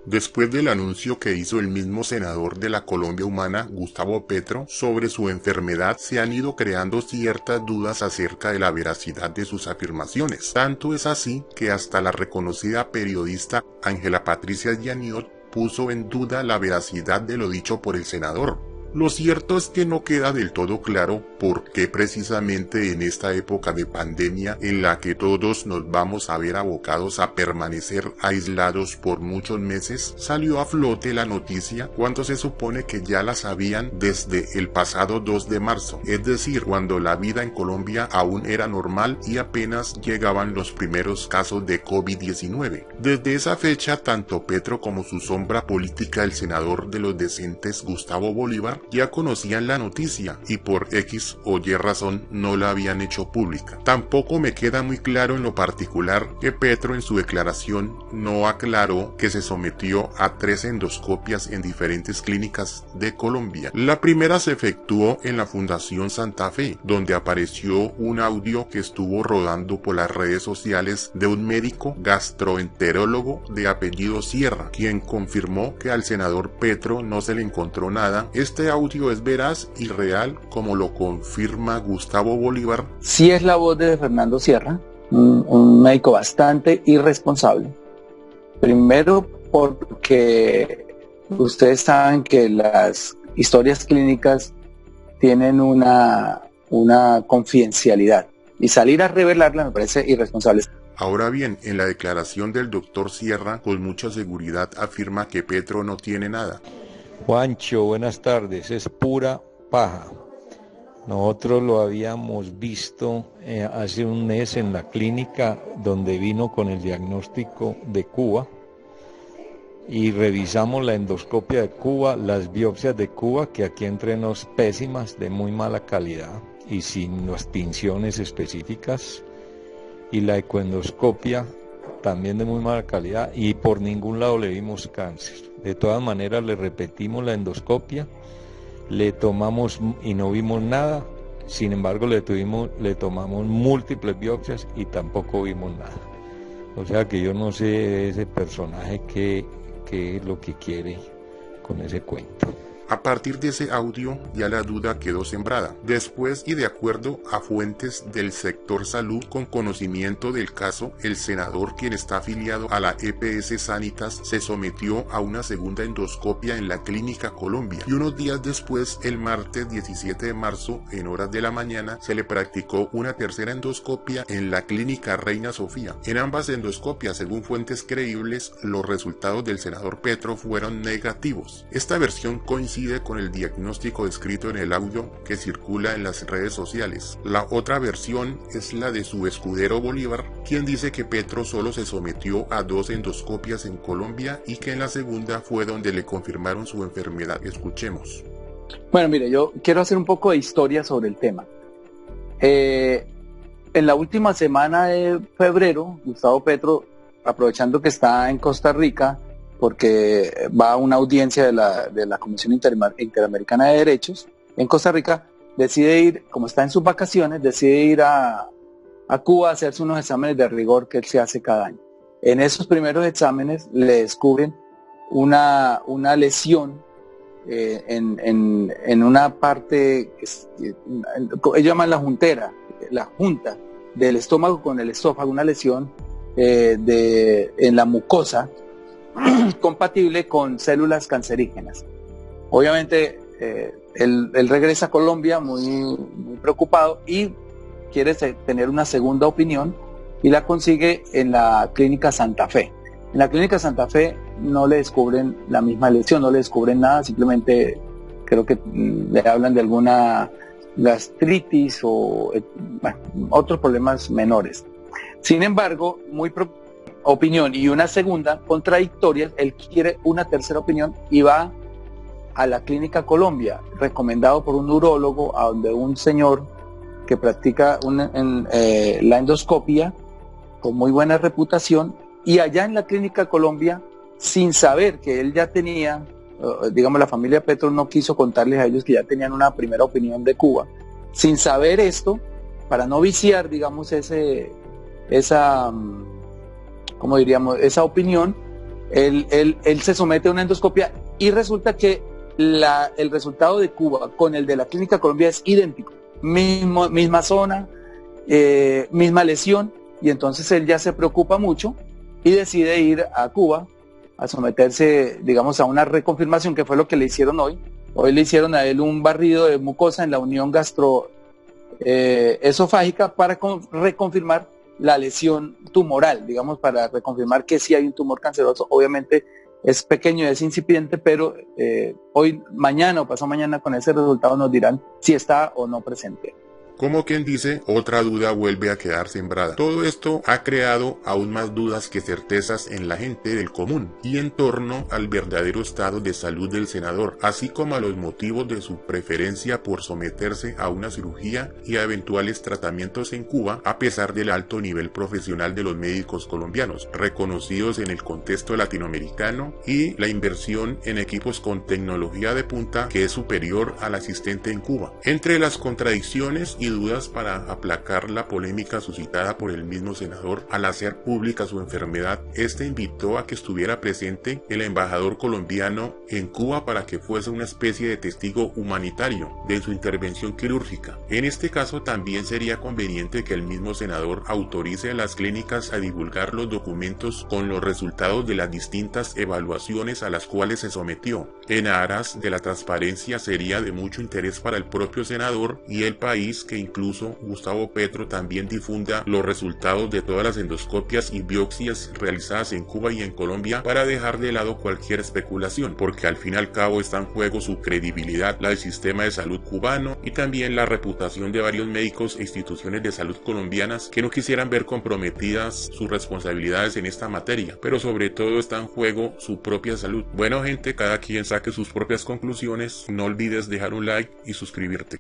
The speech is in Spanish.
Después del anuncio que hizo el mismo senador de la Colombia Humana, Gustavo Petro, sobre su enfermedad, se han ido creando ciertas dudas acerca de la veracidad de sus afirmaciones. Tanto es así que hasta la reconocida periodista Ángela Patricia Yaniot puso en duda la veracidad de lo dicho por el senador. Lo cierto es que no queda del todo claro por qué precisamente en esta época de pandemia en la que todos nos vamos a ver abocados a permanecer aislados por muchos meses, salió a flote la noticia cuando se supone que ya la sabían desde el pasado 2 de marzo, es decir, cuando la vida en Colombia aún era normal y apenas llegaban los primeros casos de COVID-19. Desde esa fecha, tanto Petro como su sombra política, el senador de los decentes Gustavo Bolívar, ya conocían la noticia y por X o Y razón no la habían hecho pública. Tampoco me queda muy claro en lo particular que Petro en su declaración no aclaró que se sometió a 3 endoscopias en diferentes clínicas de Colombia. La primera se efectuó en la Fundación Santa Fe, donde apareció un audio que estuvo rodando por las redes sociales de un médico gastroenterólogo de apellido Sierra, quien confirmó que al senador Petro no se le encontró nada. Este audio es veraz y real, como lo confirma Gustavo Bolívar. Sí es la voz de Fernando Sierra, un médico bastante irresponsable. Primero porque ustedes saben que las historias clínicas tienen una confidencialidad y salir a revelarla me parece irresponsable. Ahora bien, en la declaración del doctor Sierra, con mucha seguridad afirma que Petro no tiene nada. Juancho, buenas tardes, es pura paja. Nosotros lo habíamos visto hace un mes en la clínica donde vino con el diagnóstico de Cuba y revisamos la endoscopia de Cuba, las biopsias de Cuba, que aquí entre nos pésimas, de muy mala calidad y sin las tinciones específicas, y la ecoendoscopia también de muy mala calidad, y por ningún lado le vimos cáncer. De todas maneras le repetimos la endoscopia, le tomamos y no vimos nada. Sin embargo le tomamos múltiples biopsias y tampoco vimos nada. O sea que yo no sé ese personaje qué es lo que quiere con ese cuento. A partir de ese audio ya la duda quedó sembrada. Después, y de acuerdo a fuentes del sector salud con conocimiento del caso, el senador, quien está afiliado a la EPS Sanitas, se sometió a una segunda endoscopia en la Clínica Colombia y unos días después, el martes 17 de marzo, en horas de la mañana, se le practicó una tercera endoscopia en la Clínica Reina Sofía. En ambas endoscopias, según fuentes creíbles, los resultados del senador Petro fueron negativos. Esta versión coincide con el diagnóstico descrito en el audio que circula en las redes sociales. La otra versión es la de su escudero Bolívar, quien dice que Petro solo se sometió a 2 endoscopias en Colombia y que en la segunda fue donde le confirmaron su enfermedad. Escuchemos. Bueno, mire, yo quiero hacer un poco de historia sobre el tema. En la última semana de febrero, Gustavo Petro, aprovechando que está en Costa Rica, porque va a una audiencia de la Comisión Interamericana de Derechos en Costa Rica, decide ir, como está en sus vacaciones, decide ir a Cuba a hacerse unos exámenes de rigor que él se hace cada año. En esos primeros exámenes le descubren una lesión en una parte, ellos llaman la juntera, la junta del estómago con el esófago, una lesión en la mucosa, compatible con células cancerígenas. Obviamente él regresa a Colombia muy preocupado y quiere tener una segunda opinión y la consigue en la Clínica Santa Fe. En la Clínica Santa Fe no le descubren la misma lesión, no le descubren nada, simplemente creo que le hablan de alguna gastritis o otros problemas menores. Sin embargo, opinión y una segunda contradictorias, él quiere una tercera opinión y va a la Clínica Colombia, recomendado por un urólogo, a donde un señor que practica la endoscopia con muy buena reputación, y allá en la Clínica Colombia, sin saber que él ya tenía, digamos, la familia Petro no quiso contarles a ellos que ya tenían una primera opinión de Cuba, sin saber esto, para no viciar, digamos, esa opinión, Él se somete a una endoscopia y resulta que el resultado de Cuba con el de la Clínica Colombia es idéntico. Misma zona, misma lesión, y entonces él ya se preocupa mucho y decide ir a Cuba a someterse, digamos, a una reconfirmación, que fue lo que le hicieron hoy. Hoy le hicieron a él un barrido de mucosa en la unión gastroesofágica para reconfirmar la lesión tumoral, digamos, para reconfirmar que sí hay un tumor canceroso. Obviamente es pequeño, es incipiente, pero hoy, mañana o pasado mañana con ese resultado nos dirán si está o no presente. Como quien dice, otra duda vuelve a quedar sembrada. Todo esto ha creado aún más dudas que certezas en la gente del común y en torno al verdadero estado de salud del senador, así como a los motivos de su preferencia por someterse a una cirugía y a eventuales tratamientos en Cuba, a pesar del alto nivel profesional de los médicos colombianos, reconocidos en el contexto latinoamericano, y la inversión en equipos con tecnología de punta que es superior al existente en Cuba. Entre las contradicciones y dudas para aplacar la polémica suscitada por el mismo senador al hacer pública su enfermedad, este invitó a que estuviera presente el embajador colombiano en Cuba para que fuese una especie de testigo humanitario de su intervención quirúrgica. En este caso también sería conveniente que el mismo senador autorice a las clínicas a divulgar los documentos con los resultados de las distintas evaluaciones a las cuales se sometió. En aras de la transparencia sería de mucho interés para el propio senador y el país que incluso Gustavo Petro también difunda los resultados de todas las endoscopias y biopsias realizadas en Cuba y en Colombia para dejar de lado cualquier especulación, porque al fin y al cabo está en juego su credibilidad, la del sistema de salud cubano y también la reputación de varios médicos e instituciones de salud colombianas que no quisieran ver comprometidas sus responsabilidades en esta materia, pero sobre todo está en juego su propia salud. Bueno gente, cada quien saque sus propias conclusiones, no olvides dejar un like y suscribirte.